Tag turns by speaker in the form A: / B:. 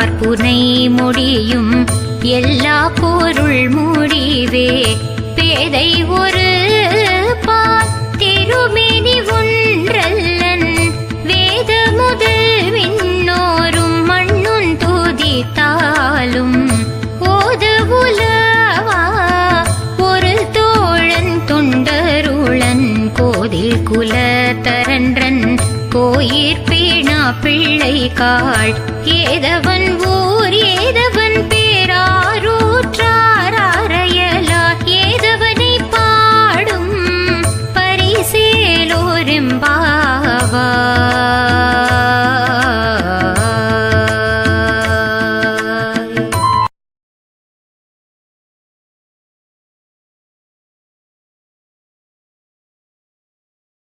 A: பார்ப்புனை முடியும் எல்லா பொருள் முடிவே பேதை ஒரு திருமேனி ஒன்றல்லன் வேத முதல் விண்ணோரும் மண்ணுன் துதித்தாலும் ஓது உலவா ஒரு தோழன் தொண்டருளன் கோதில் குலத்தரன்றன் கோயிற்பேணா பிள்ளை காள் ஏதவன் ஊர் ஏதவன் பேராரூற்றாரையலா ஏதவனை பாடும் பரிசேலோரெம்பா